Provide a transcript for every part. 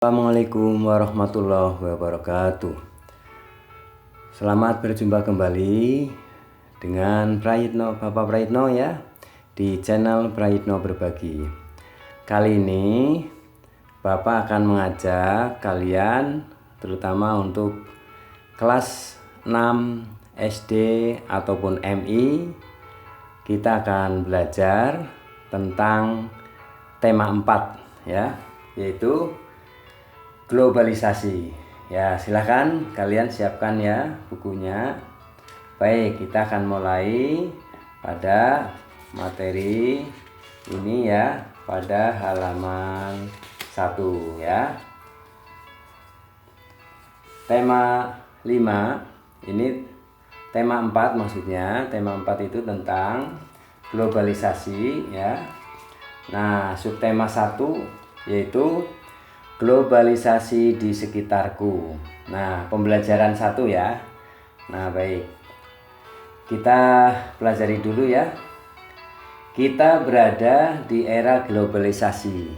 Assalamualaikum warahmatullahi wabarakatuh. Selamat berjumpa kembali dengan Bapak Prayitno ya, di channel Prayitno Berbagi. Kali ini Bapak akan mengajak kalian, terutama untuk kelas 6 SD ataupun MI, kita akan belajar tentang tema 4 ya, yaitu globalisasi. Ya, silahkan kalian siapkan ya bukunya. Baik, kita akan mulai pada materi ini ya, pada halaman 1 ya. Tema 5, ini tema 4 maksudnya. Tema 4 itu tentang globalisasi ya. Nah, subtema 1 yaitu globalisasi di sekitarku. Nah, pembelajaran 1 ya. Nah, baik. Kita pelajari dulu ya. Kita berada di era globalisasi.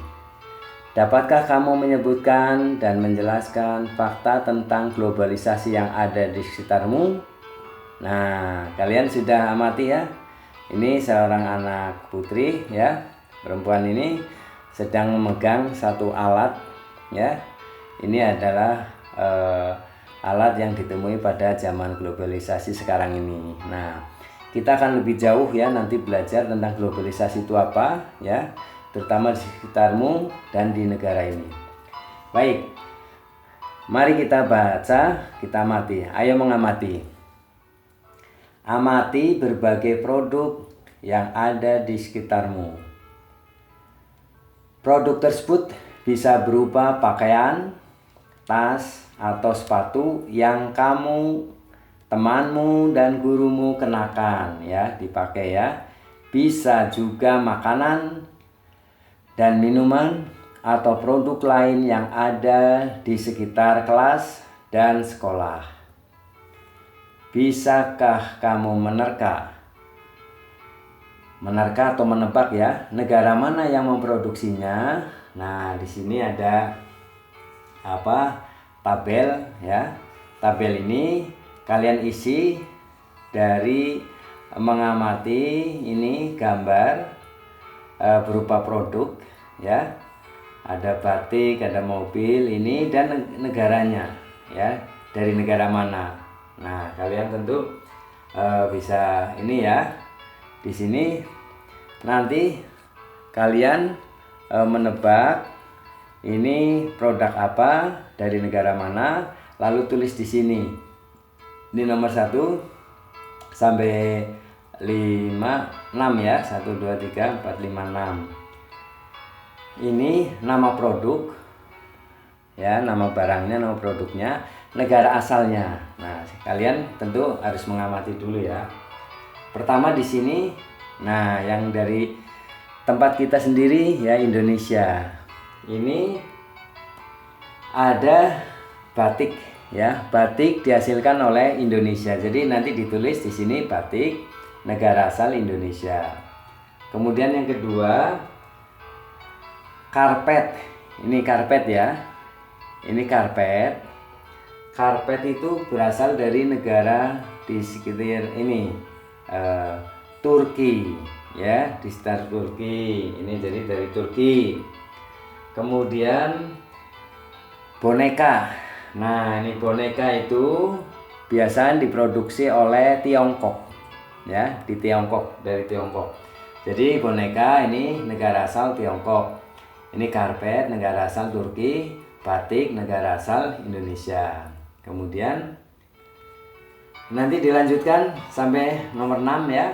Dapatkah kamu menyebutkan dan menjelaskan fakta tentang globalisasi yang ada di sekitarmu? Nah, kalian sudah amati ya. Ini seorang anak putri ya. Perempuan ini sedang memegang satu alat ya. Ini adalah alat yang ditemui pada zaman globalisasi sekarang ini. Nah, kita akan lebih jauh ya nanti belajar tentang globalisasi itu apa ya, terutama di sekitarmu dan di negara ini. Baik, mari kita baca, kita amati. Ayo mengamati. Amati berbagai produk yang ada di sekitarmu. Produk tersebut bisa berupa pakaian, tas, atau sepatu yang kamu, temanmu, dan gurumu kenakan ya, dipakai ya. Bisa juga makanan dan minuman atau produk lain yang ada di sekitar kelas dan sekolah. Bisakah kamu menerka atau menebak ya, negara mana yang memproduksinya? Nah, di sini ada tabel ya. Tabel ini kalian isi dari mengamati ini gambar berupa produk ya. Ada batik, ada mobil ini, dan negaranya ya, dari negara mana. Nah, kalian tentu bisa ini ya. Di sini nanti kalian menebak ini produk apa, dari negara mana, lalu tulis di sini. Ini nomor 1 sampai 5, 6 ya. 1 2 3 4 5 6. Ini nama produk ya, nama barangnya, nama produknya, negara asalnya. Nah, kalian tentu harus mengamati dulu ya. Pertama di sini, nah yang dari tempat kita sendiri ya, Indonesia. Ini ada batik ya, batik dihasilkan oleh Indonesia. Jadi nanti ditulis di sini batik, negara asal Indonesia. Kemudian yang kedua, karpet. Ini karpet ya. Ini karpet. Karpet itu berasal dari negara di sekitar ini, Turki ya, di sekitar Turki. Ini jadi dari Turki. Kemudian boneka. Nah, ini boneka itu biasa diproduksi oleh Tiongkok ya, di Tiongkok, dari Tiongkok. Jadi boneka ini negara asal Tiongkok. Ini karpet negara asal Turki, batik negara asal Indonesia. Kemudian nanti dilanjutkan sampai nomor 6 ya.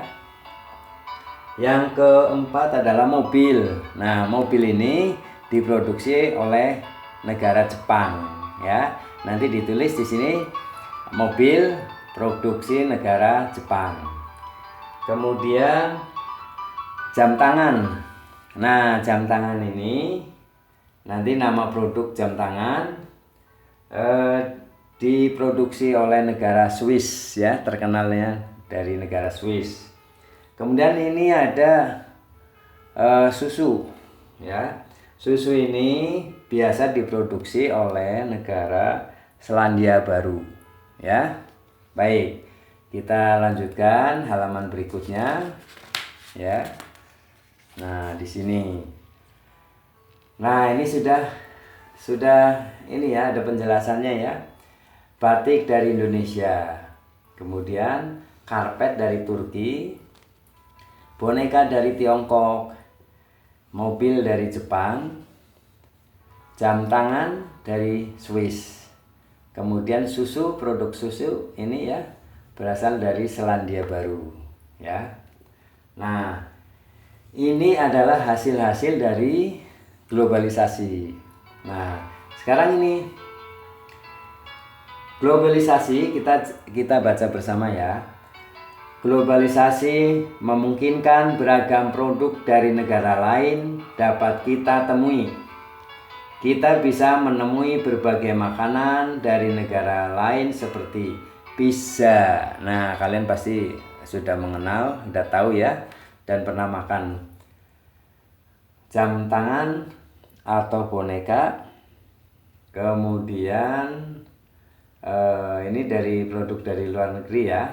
Yang keempat adalah mobil. Nah, mobil ini diproduksi oleh negara Jepang ya. Nanti ditulis di sini mobil produksi negara Jepang. Kemudian jam tangan. Nah, jam tangan ini nanti nama produk jam tangan diproduksi oleh negara Swiss ya, terkenalnya dari negara Swiss. Kemudian ini ada susu ya. Susu ini biasa diproduksi oleh negara Selandia Baru, ya. Baik, kita lanjutkan halaman berikutnya, ya. Nah, di sini. Nah, ini sudah ini ya, ada penjelasannya ya. Batik dari Indonesia, kemudian karpet dari Turki, boneka dari Tiongkok, mobil dari Jepang, jam tangan dari Swiss, kemudian produk susu ini ya berasal dari Selandia Baru, ya. Nah, ini adalah hasil-hasil dari globalisasi. Nah, sekarang ini globalisasi kita baca bersama ya. Globalisasi memungkinkan beragam produk dari negara lain dapat kita temui. Kita bisa menemui berbagai makanan dari negara lain seperti pizza. Nah, kalian pasti sudah mengenal, sudah tahu ya, dan pernah makan jam tangan atau boneka. Kemudian ini dari produk dari luar negeri ya.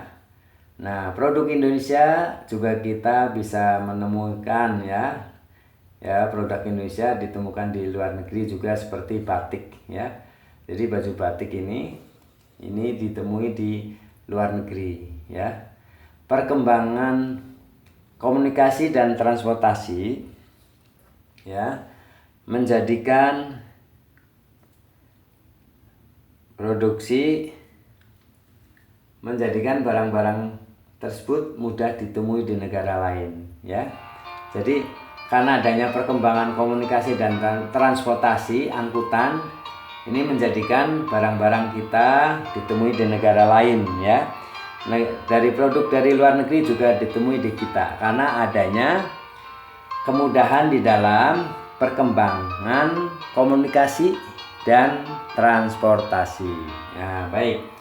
Nah, produk Indonesia juga kita bisa menemukan ya. Ya, produk Indonesia ditemukan di luar negeri juga seperti batik ya. Jadi baju batik ini ditemui di luar negeri ya. Perkembangan komunikasi dan transportasi ya menjadikan barang-barang tersebut mudah ditemui di negara lain ya. Jadi karena adanya perkembangan komunikasi dan transportasi angkutan ini menjadikan barang-barang kita ditemui di negara lain ya. Dari produk dari luar negeri juga ditemui di kita karena adanya kemudahan di dalam perkembangan komunikasi dan transportasi. Nah, baik.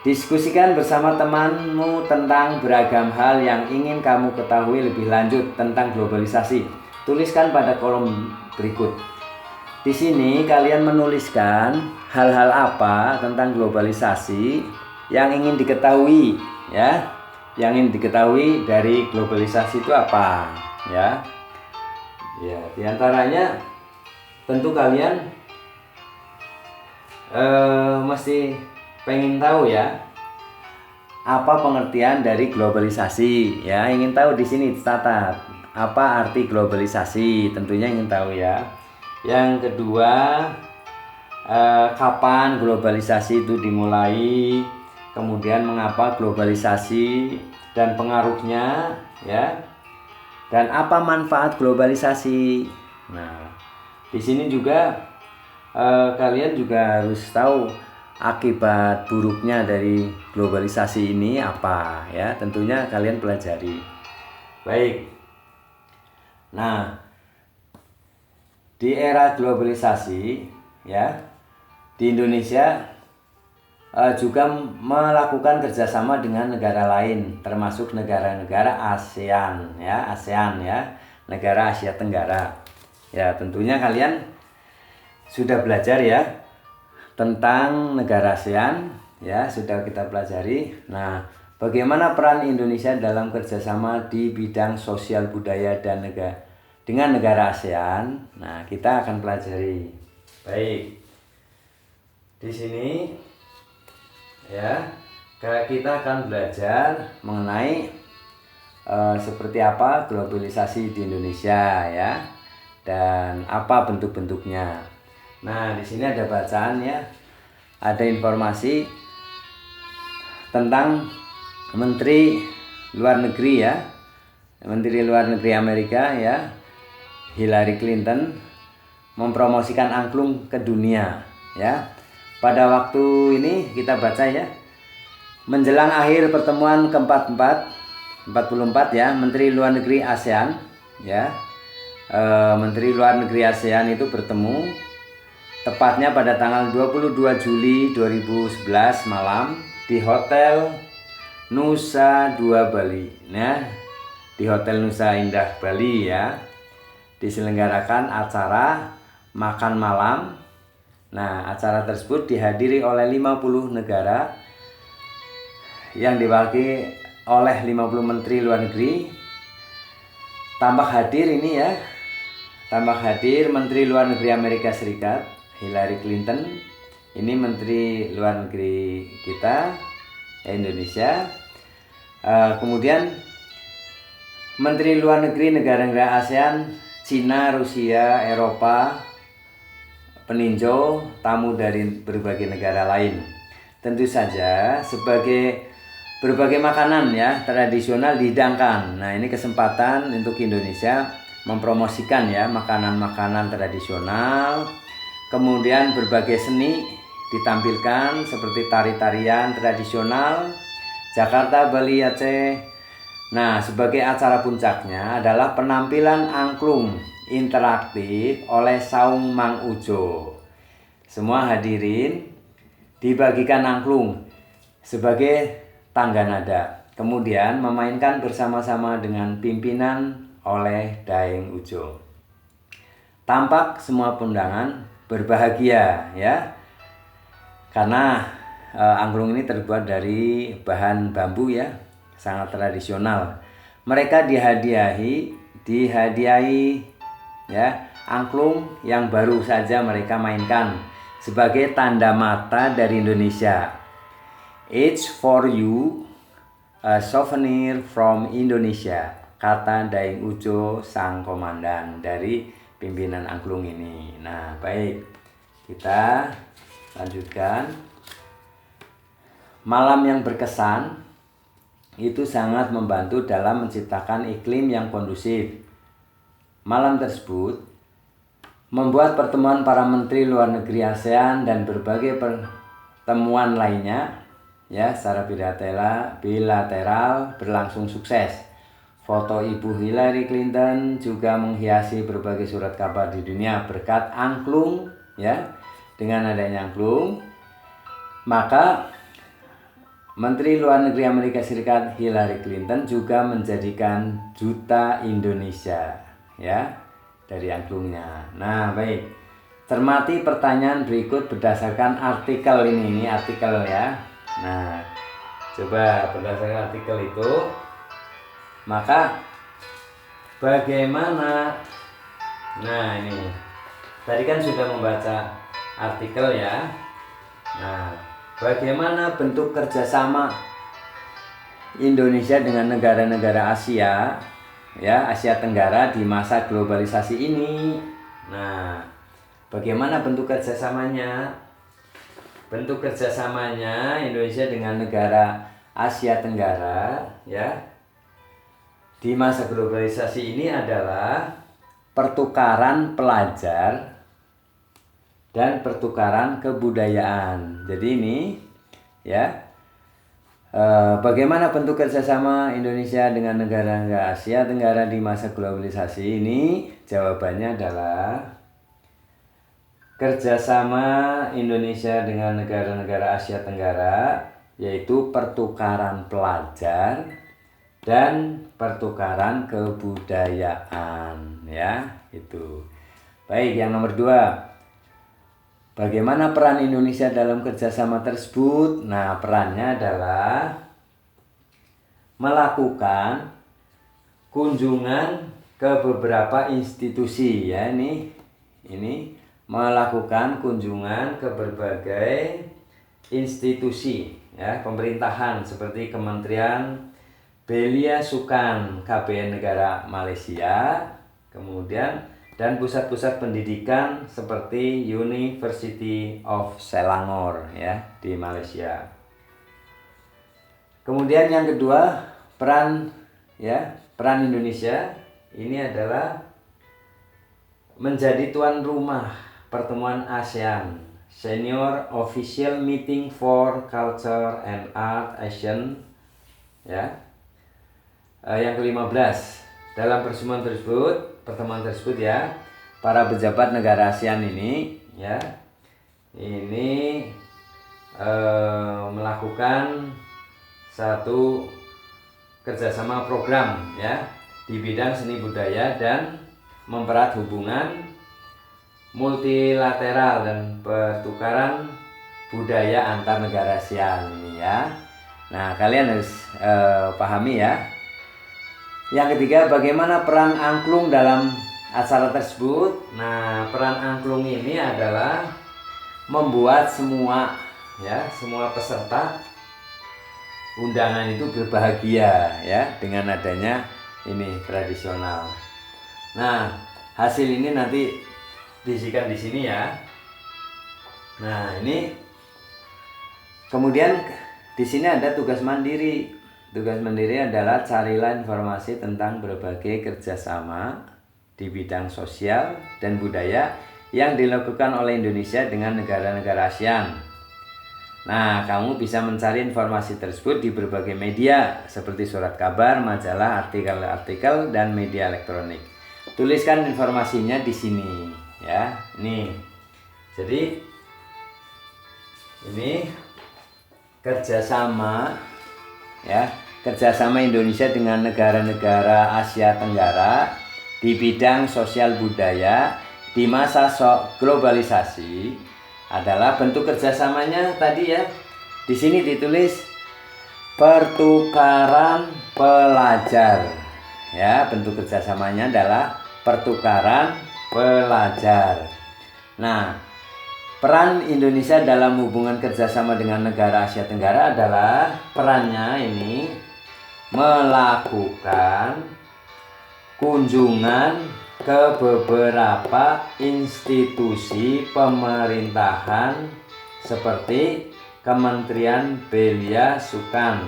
Diskusikan bersama temanmu tentang beragam hal yang ingin kamu ketahui lebih lanjut tentang globalisasi. Tuliskan pada kolom berikut. Di sini kalian menuliskan hal-hal apa tentang globalisasi yang ingin diketahui ya. Yang ingin diketahui dari globalisasi itu apa ya? Ya, diantaranya tentu kalian mesti pengen tahu ya apa pengertian dari globalisasi ya. Ingin tahu di sini catat apa arti globalisasi, tentunya ingin tahu ya. Yang kedua, kapan globalisasi itu dimulai, kemudian mengapa globalisasi dan pengaruhnya ya, dan apa manfaat globalisasi. Nah, di sini juga kalian juga harus tahu akibat buruknya dari globalisasi ini apa ya, tentunya kalian pelajari. Baik. Nah, di era globalisasi ya, di Indonesia juga melakukan kerjasama dengan negara lain, termasuk negara-negara ASEAN ya, negara Asia Tenggara. Ya, tentunya kalian sudah belajar ya tentang negara ASEAN ya, sudah kita pelajari. Nah, bagaimana peran Indonesia dalam kerjasama di bidang sosial budaya dan dengan negara ASEAN? Nah, kita akan pelajari. Baik, di sini ya kita akan belajar mengenai seperti apa globalisasi di Indonesia ya, dan apa bentuk-bentuknya. Nah, di sini ada bacaan ya, ada informasi tentang Menteri Luar Negeri ya, Menteri Luar Negeri Amerika ya, Hillary Clinton mempromosikan angklung ke dunia ya. Pada waktu ini kita baca ya, menjelang akhir pertemuan ke-44 ya, Menteri Luar Negeri ASEAN ya, Menteri Luar Negeri ASEAN itu bertemu tepatnya pada tanggal 22 Juli 2011 malam di Hotel Nusa Dua Bali. Nah, di Hotel Nusa Indah Bali ya, diselenggarakan acara makan malam. Nah, acara tersebut dihadiri oleh 50 negara yang diwakili oleh 50 menteri luar negeri. Tambah hadir Menteri Luar Negeri Amerika Serikat, Hillary Clinton. Ini Menteri Luar Negeri kita, Indonesia. Kemudian Menteri Luar Negeri negara-negara ASEAN, Cina, Rusia, Eropa, peninjau, tamu dari berbagai negara lain. Tentu saja sebagai berbagai makanan ya tradisional dihidangkan. Nah, ini kesempatan untuk Indonesia mempromosikan ya makanan-makanan tradisional. Kemudian berbagai seni ditampilkan seperti tari-tarian tradisional Jakarta, Bali, Aceh. Nah, sebagai acara puncaknya adalah penampilan angklung interaktif oleh Saung Mang Ujo. Semua hadirin dibagikan angklung sebagai tangga nada, kemudian memainkan bersama-sama dengan pimpinan oleh Daeng Ujo. Tampak semua undangan berbahagia ya, karena angklung ini terbuat dari bahan bambu ya, sangat tradisional. Mereka dihadiahi ya angklung yang baru saja mereka mainkan sebagai tanda mata dari Indonesia. It's for you, a souvenir from Indonesia, kata Daeng Ujo sang komandan dari pimpinan angklung ini. Nah, baik, kita lanjutkan. Malam yang berkesan itu sangat membantu dalam menciptakan iklim yang kondusif. Malam tersebut membuat pertemuan para menteri luar negeri ASEAN dan berbagai pertemuan lainnya ya secara bilateral berlangsung sukses. Foto Ibu Hillary Clinton juga menghiasi berbagai surat kabar di dunia berkat angklung ya. Dengan adanya angklung, maka Menteri Luar Negeri Amerika Serikat Hillary Clinton juga menjadikan duta Indonesia ya dari angklungnya. Nah, baik. Cermati pertanyaan berikut berdasarkan artikel ini artikel ya. Nah, coba berdasarkan artikel itu, maka bagaimana? Nah, ini tadi kan sudah membaca artikel ya. Nah, bagaimana bentuk kerjasama Indonesia dengan negara-negara Asia ya, Asia Tenggara di masa globalisasi ini? Nah, bagaimana bentuk kerjasamanya? Bentuk kerjasamanya Indonesia dengan negara Asia Tenggara ya di masa globalisasi ini adalah pertukaran pelajar dan pertukaran kebudayaan. Jadi ini ya bagaimana bentuk kerjasama Indonesia dengan negara-negara Asia Tenggara di masa globalisasi ini? Jawabannya adalah kerjasama Indonesia dengan negara-negara Asia Tenggara yaitu pertukaran pelajar dan pertukaran kebudayaan ya itu. Baik, yang nomor 2, bagaimana peran Indonesia dalam kerjasama tersebut? Nah, perannya adalah melakukan kunjungan ke beberapa institusi ya, ini melakukan kunjungan ke berbagai institusi ya pemerintahan seperti Kementerian Belia Sukan KBN negara Malaysia, kemudian dan pusat-pusat pendidikan seperti University of Selangor ya di Malaysia. Kemudian yang kedua, peran Indonesia ini adalah menjadi tuan rumah pertemuan ASEAN Senior Official Meeting for Culture and Art ASEAN ya. Yang ke-15, dalam pertemuan tersebut ya, para pejabat negara ASEAN ini ya melakukan satu kerjasama program ya di bidang seni budaya dan mempererat hubungan multilateral dan pertukaran budaya antar negara ASEAN ini ya. Nah, kalian harus pahami ya. Yang ketiga, bagaimana peran angklung dalam acara tersebut? Nah, peran angklung ini adalah membuat semua peserta undangan itu berbahagia ya dengan adanya ini tradisional. Nah, hasil ini nanti diisikan di sini ya. Nah, ini kemudian di sini ada tugas mandiri. Tugas mandiri adalah carilah informasi tentang berbagai kerjasama di bidang sosial dan budaya yang dilakukan oleh Indonesia dengan negara-negara ASEAN. Nah, kamu bisa mencari informasi tersebut di berbagai media seperti surat kabar, majalah, artikel-artikel, dan media elektronik. Tuliskan informasinya di sini ya. Nih. Jadi ini kerjasama ya, kerjasama Indonesia dengan negara-negara Asia Tenggara di bidang sosial budaya di masa globalisasi adalah bentuk kerjasamanya tadi ya. Di sini ditulis pertukaran pelajar ya, bentuk kerjasamanya adalah pertukaran pelajar. Nah, peran Indonesia dalam hubungan kerjasama dengan negara Asia Tenggara adalah perannya ini melakukan kunjungan ke beberapa institusi pemerintahan seperti Kementerian Belia Sukan,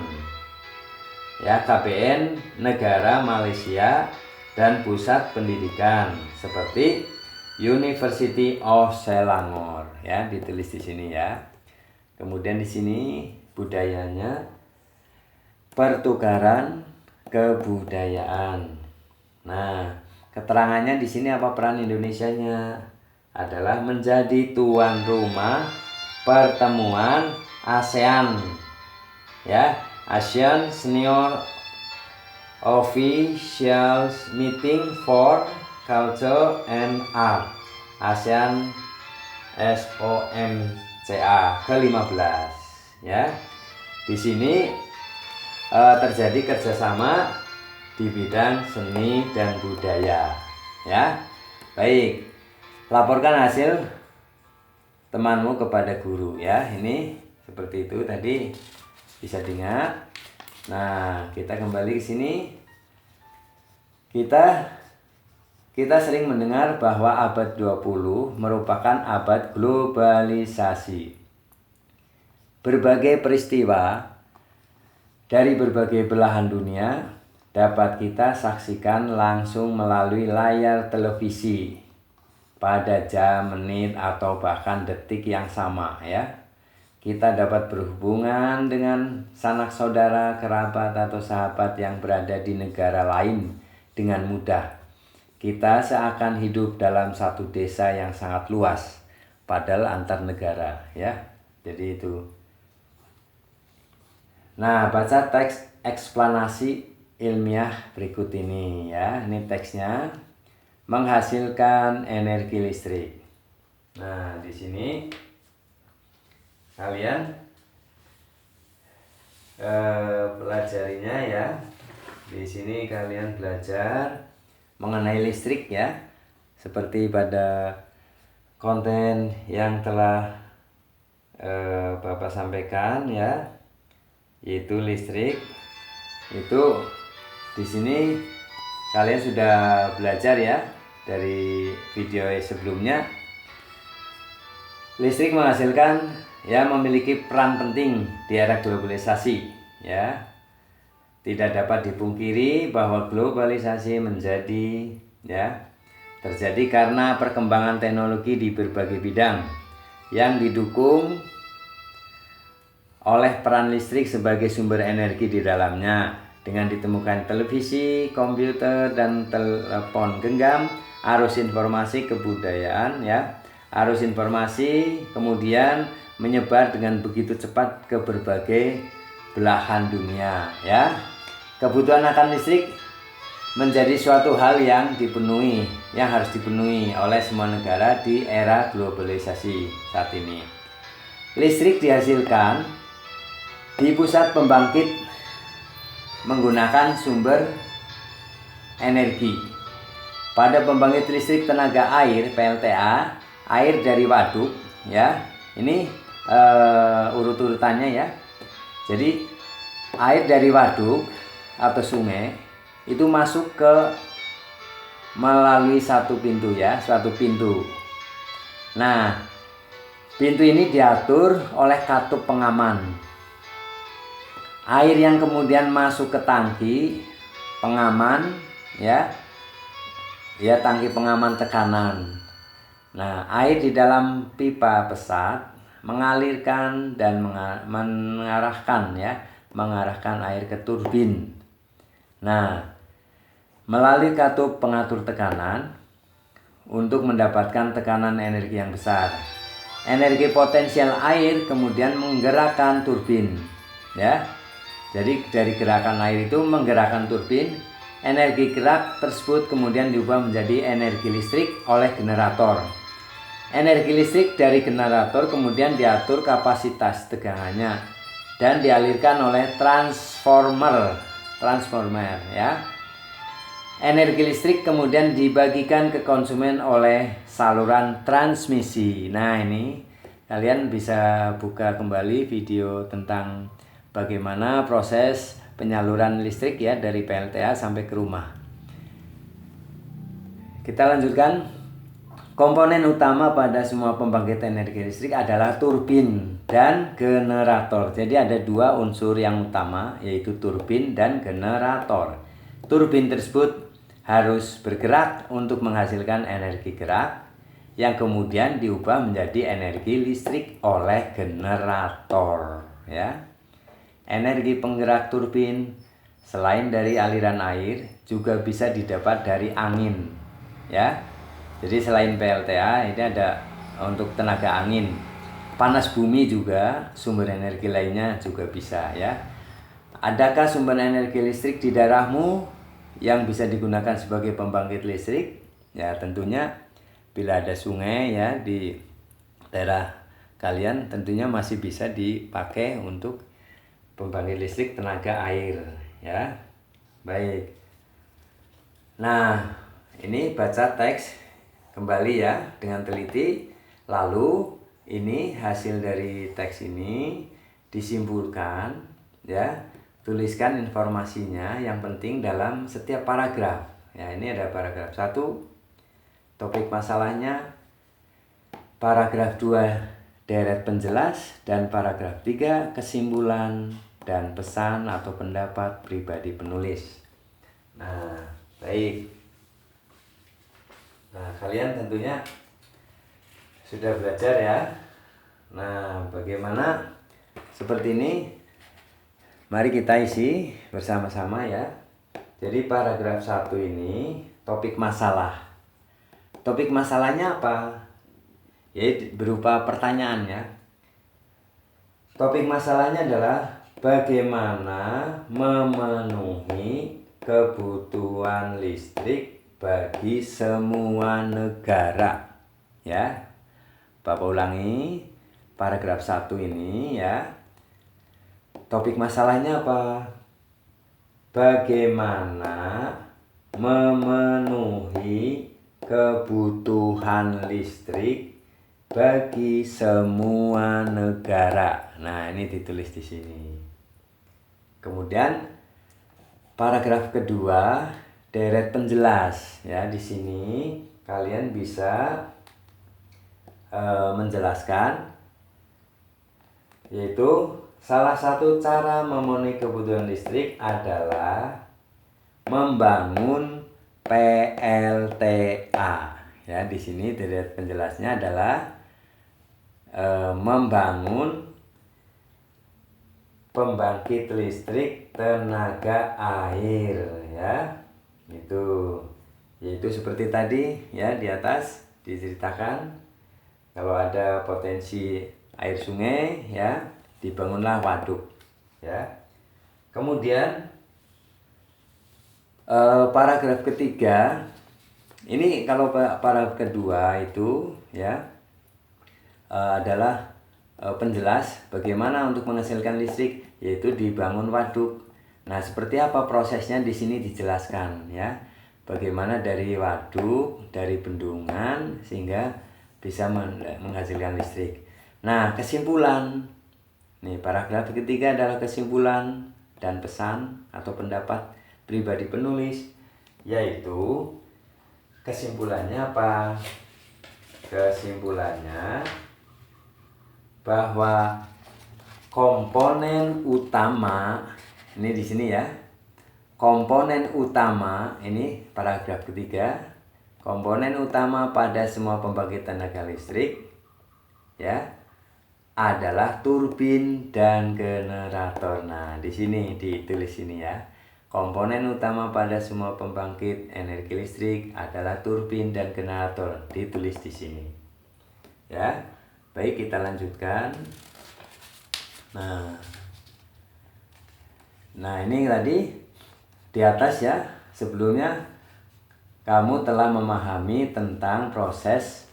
ya, KBN negara Malaysia, dan pusat pendidikan seperti University of Selangor ya, ditulis di sini ya. Kemudian di sini budayanya pertukaran kebudayaan. Nah, keterangannya di sini apa peran Indonesianya? Adalah menjadi tuan rumah pertemuan ASEAN ya, ASEAN Senior Officials Meeting for Culture and Art ASEAN SOMCA ke-15 ya. Di sini terjadi kerjasama di bidang seni dan budaya ya. Baik, laporkan hasil temanmu kepada guru ya. Ini seperti itu tadi, bisa diingat. Nah, kita kembali ke sini. Kita sering mendengar bahwa abad 20 merupakan abad globalisasi. Berbagai peristiwa dari berbagai belahan dunia dapat kita saksikan langsung melalui layar televisi pada jam, menit, atau bahkan detik yang sama ya. Kita dapat berhubungan dengan sanak saudara, kerabat, atau sahabat yang berada di negara lain dengan mudah. Kita seakan hidup dalam satu desa yang sangat luas, padahal antar negara ya. Jadi itu. Nah, baca teks eksplanasi ilmiah berikut ini ya. Ini teksnya. Menghasilkan energi listrik. Nah, di sini kalian pelajarinya ya. Di sini kalian belajar mengenai listrik ya, seperti pada konten yang telah Bapak sampaikan ya, yaitu listrik. Itu di sini kalian sudah belajar ya dari video sebelumnya. Listrik menghasilkan ya, memiliki peran penting di era globalisasi ya. Tidak dapat dipungkiri bahwa globalisasi terjadi karena perkembangan teknologi di berbagai bidang yang didukung oleh peran listrik sebagai sumber energi di dalamnya. Dengan ditemukan televisi, komputer, dan telepon genggam, arus informasi kebudayaan ya, arus informasi kemudian menyebar dengan begitu cepat ke berbagai belahan dunia ya. Kebutuhan akan listrik menjadi suatu hal yang dipenuhi yang harus dipenuhi oleh semua negara di era globalisasi saat ini. Listrik dihasilkan di pusat pembangkit menggunakan sumber energi. Pada pembangkit listrik tenaga air (PLTA), air dari waduk, ya. Ini urut-urutannya ya. Jadi air dari waduk atau sungai itu masuk ke melalui satu pintu ya, suatu pintu. Nah, pintu ini diatur oleh katup pengaman. Air yang kemudian masuk ke tangki pengaman ya, tangki pengaman tekanan. Nah, air di dalam pipa pesat mengalirkan dan mengarahkan air ke turbin. Nah, melalui katup pengatur tekanan untuk mendapatkan tekanan energi yang besar. Energi potensial air kemudian menggerakkan turbin, ya. Jadi dari gerakan air itu menggerakkan turbin. Energi gerak tersebut kemudian diubah menjadi energi listrik oleh generator. Energi listrik dari generator kemudian diatur kapasitas tegangannya dan dialirkan oleh transformer ya. Energi listrik kemudian dibagikan ke konsumen oleh saluran transmisi. Nah, ini kalian bisa buka kembali video tentang bagaimana proses penyaluran listrik ya dari PLTA sampai ke rumah. Kita lanjutkan. Komponen utama pada semua pembangkit energi listrik adalah turbin dan generator. Jadi ada dua unsur yang utama, yaitu turbin dan generator. Turbin tersebut harus bergerak untuk menghasilkan energi gerak yang kemudian diubah menjadi energi listrik oleh generator ya. Energi penggerak turbin selain dari aliran air juga bisa didapat dari angin ya. Jadi selain PLTA ini ada untuk tenaga angin, panas bumi juga, sumber energi lainnya juga bisa ya. Adakah sumber energi listrik di daerahmu yang bisa digunakan sebagai pembangkit listrik? Ya tentunya bila ada sungai ya di daerah kalian tentunya masih bisa dipakai untuk pembangkit listrik tenaga air ya. Baik. Nah, ini baca teks kembali ya dengan teliti. Lalu ini hasil dari teks ini disimpulkan ya. Tuliskan informasinya yang penting dalam setiap paragraf. Ya, ini ada paragraf 1 topik masalahnya, paragraf 2 deret penjelas, dan paragraf 3 kesimpulan dan pesan atau pendapat pribadi penulis. Nah, baik. Nah, kalian tentunya sudah belajar ya. Nah, bagaimana seperti ini? Mari kita isi bersama-sama ya. Jadi paragraf 1 ini topik masalah. Topik masalahnya apa? Yaitu berupa pertanyaan ya. Topik masalahnya adalah bagaimana memenuhi kebutuhan listrik bagi semua negara ya. Bapak ulangi paragraf 1 ini ya. Topik masalahnya apa? Bagaimana memenuhi kebutuhan listrik bagi semua negara. Nah, ini ditulis di sini. Kemudian paragraf kedua deret penjelas ya. Di sini kalian bisa menjelaskan, yaitu salah satu cara memenuhi kebutuhan listrik adalah membangun PLTA ya. Di sini deret penjelasnya adalah membangun pembangkit listrik tenaga air ya. Yaitu seperti tadi ya di atas diceritakan, kalau ada potensi air sungai ya dibangunlah waduk ya. Kemudian paragraf ketiga Ini kalau paragraf kedua itu ya adalah penjelas bagaimana untuk menghasilkan listrik, yaitu dibangun waduk. Nah, seperti apa prosesnya di sini dijelaskan ya. Bagaimana dari waduk, dari bendungan sehingga bisa menghasilkan listrik. Nah, kesimpulan. Nih, paragraf ketiga adalah kesimpulan dan pesan atau pendapat pribadi penulis, yaitu kesimpulannya apa? Kesimpulannya bahwa komponen utama ini di sini ya. Komponen utama ini paragraf ketiga. Komponen utama pada semua pembangkit tenaga listrik ya adalah turbin dan generator. Nah, di sini ditulis ini ya. Komponen utama pada semua pembangkit energi listrik adalah turbin dan generator. Ditulis di sini. Ya. Baik, kita lanjutkan. Nah, ini tadi di atas ya. Sebelumnya kamu telah memahami tentang proses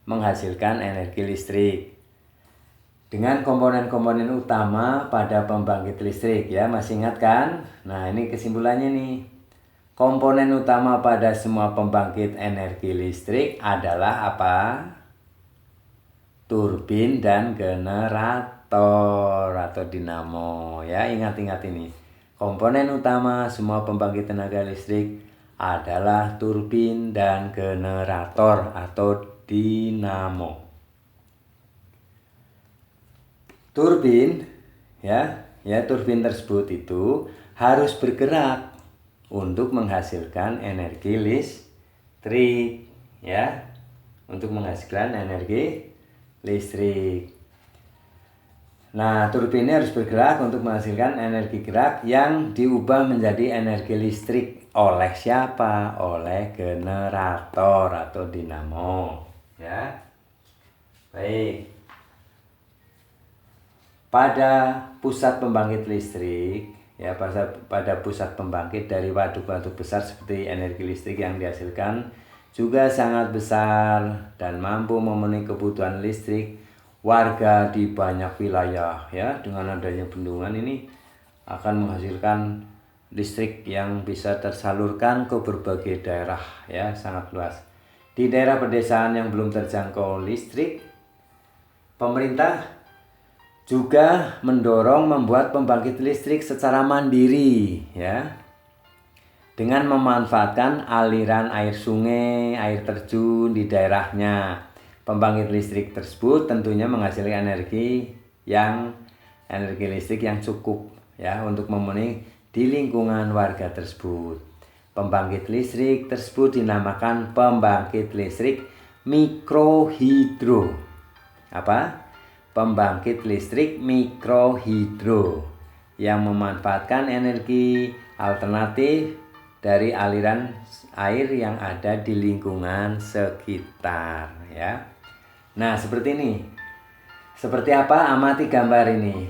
menghasilkan energi listrik dengan komponen-komponen utama pada pembangkit listrik ya, masih ingat kan? Nah, ini kesimpulannya nih. Komponen utama pada semua pembangkit energi listrik adalah apa? Turbin dan generator atau dinamo ya, ingat-ingat ini. Komponen utama semua pembangkit tenaga listrik adalah turbin dan generator atau dinamo. Turbin turbin tersebut itu harus bergerak untuk menghasilkan energi listrik ya, untuk menghasilkan energi listrik. Nah, turbin ini harus bergerak untuk menghasilkan energi gerak yang diubah menjadi energi listrik oleh siapa? Oleh generator atau dinamo ya. Baik. Pada pusat pembangkit listrik ya, pada pusat pembangkit dari waduk-waduk besar seperti energi listrik yang dihasilkan juga sangat besar dan mampu memenuhi kebutuhan listrik warga di banyak wilayah ya. Dengan adanya bendungan ini akan menghasilkan listrik yang bisa tersalurkan ke berbagai daerah ya, sangat luas. Di daerah pedesaan yang belum terjangkau listrik, pemerintah juga mendorong membuat pembangkit listrik secara mandiri ya, dengan memanfaatkan aliran air sungai, air terjun di daerahnya. Pembangkit listrik tersebut tentunya menghasilkan energi listrik yang cukup ya untuk memenuhi di lingkungan warga tersebut. Pembangkit listrik tersebut dinamakan pembangkit listrik mikrohidro. Apa? Pembangkit listrik mikrohidro yang memanfaatkan energi alternatif dari aliran air yang ada di lingkungan sekitar ya. Nah, seperti ini. Seperti apa? Amati gambar ini.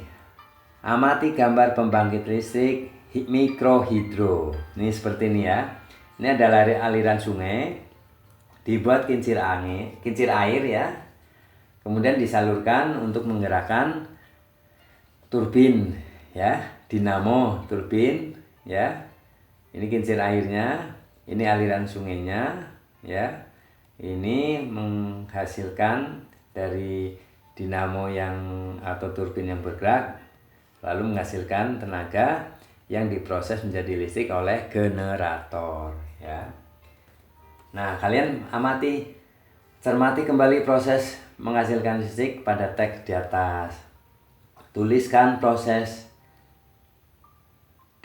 Amati gambar pembangkit listrik mikrohidro. Ini seperti ini ya. Ini adalah aliran sungai, dibuat kincir air ya. Kemudian disalurkan untuk menggerakkan turbin ya, dinamo turbin ya. Ini kincir airnya, ini aliran sungainya ya. Ini menghasilkan dari dinamo atau turbin yang bergerak, lalu menghasilkan tenaga yang diproses menjadi listrik oleh generator ya. Nah, kalian cermati kembali proses menghasilkan listrik pada teks di atas. Tuliskan proses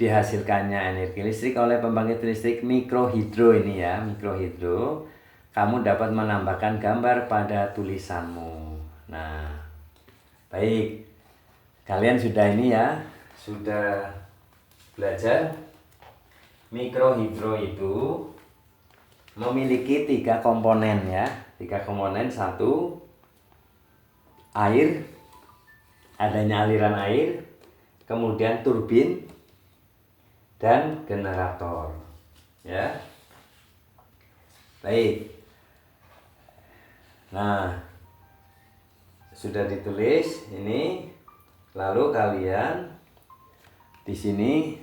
dihasilkannya energi listrik oleh pembangkit listrik mikrohidro ini ya, mikrohidro. Kamu dapat menambahkan gambar pada tulisanmu. Nah, baik. Kalian sudah sudah belajar. Mikrohidro itu memiliki 3 komponen ya. 3 komponen. 1, air, adanya aliran air, kemudian turbin dan generator ya. Baik. Nah, sudah ditulis ini, lalu kalian di sini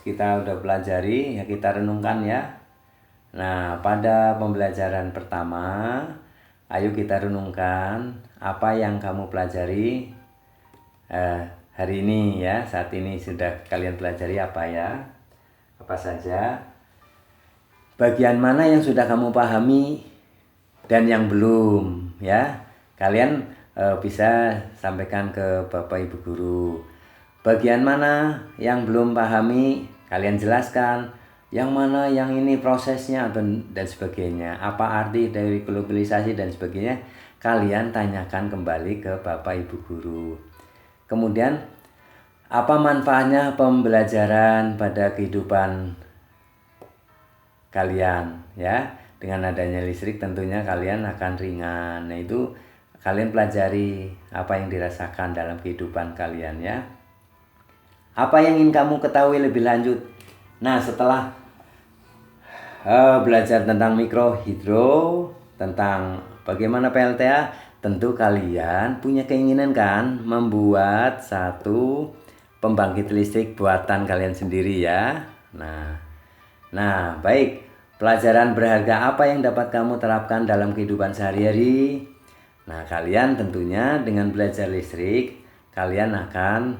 kita udah pelajari ya, kita renungkan ya. Nah, pada pembelajaran pertama, ayo kita renungkan apa yang kamu pelajari hari ini ya. Saat ini sudah kalian pelajari apa ya? Apa saja? Bagian mana yang sudah kamu pahami dan yang belum ya? Kalian bisa sampaikan ke Bapak Ibu Guru. Bagian mana yang belum pahami, kalian jelaskan. Yang mana yang ini prosesnya dan sebagainya. Apa arti dari globalisasi dan sebagainya, kalian tanyakan kembali ke Bapak Ibu Guru. Kemudian, apa manfaatnya pembelajaran pada kehidupan kalian ya? Dengan adanya listrik tentunya kalian akan ringan. Nah, itu kalian pelajari apa yang dirasakan dalam kehidupan kalian ya. Apa yang ingin kamu ketahui lebih lanjut? Nah, setelah belajar tentang mikrohidro, tentang bagaimana PLTA, tentu kalian punya keinginan kan membuat satu pembangkit listrik buatan kalian sendiri ya. Nah, baik. Pelajaran berharga apa yang dapat kamu terapkan dalam kehidupan sehari-hari? Nah, kalian tentunya dengan belajar listrik, kalian akan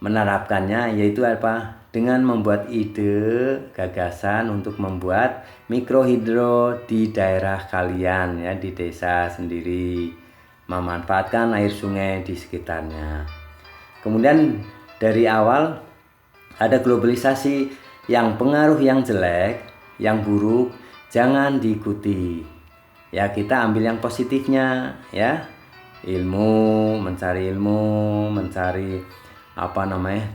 menerapkannya, yaitu apa? Dengan membuat ide, gagasan untuk membuat mikrohidro di daerah kalian ya, di desa sendiri, memanfaatkan air sungai di sekitarnya. Kemudian dari awal ada globalisasi, yang pengaruh yang jelek, yang buruk jangan diikuti. Ya, kita ambil yang positifnya ya. Mencari ilmu, mencari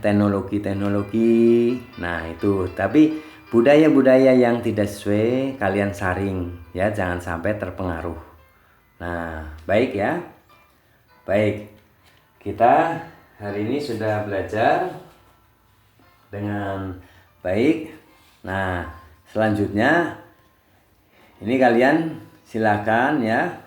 teknologi. Nah, itu. Tapi budaya-budaya yang tidak sesuai kalian saring ya, jangan sampai terpengaruh. Nah, baik ya. Baik. Kita hari ini sudah belajar dengan baik. Nah, selanjutnya ini kalian silakan ya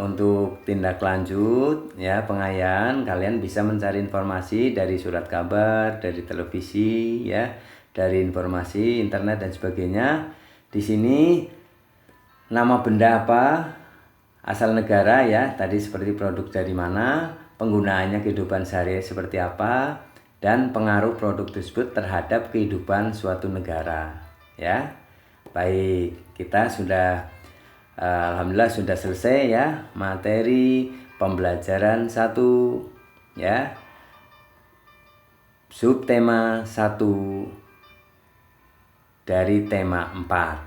untuk tindak lanjut ya, pengayaan kalian bisa mencari informasi dari surat kabar, dari televisi ya, dari informasi internet dan sebagainya. Di sini nama benda apa, asal negara ya, tadi seperti produk dari mana, penggunaannya kehidupan sehari-hari seperti apa, dan pengaruh produk tersebut terhadap kehidupan suatu negara ya. Baik, kita sudah alhamdulillah sudah selesai ya materi pembelajaran 1 ya, subtema 1 dari tema 4.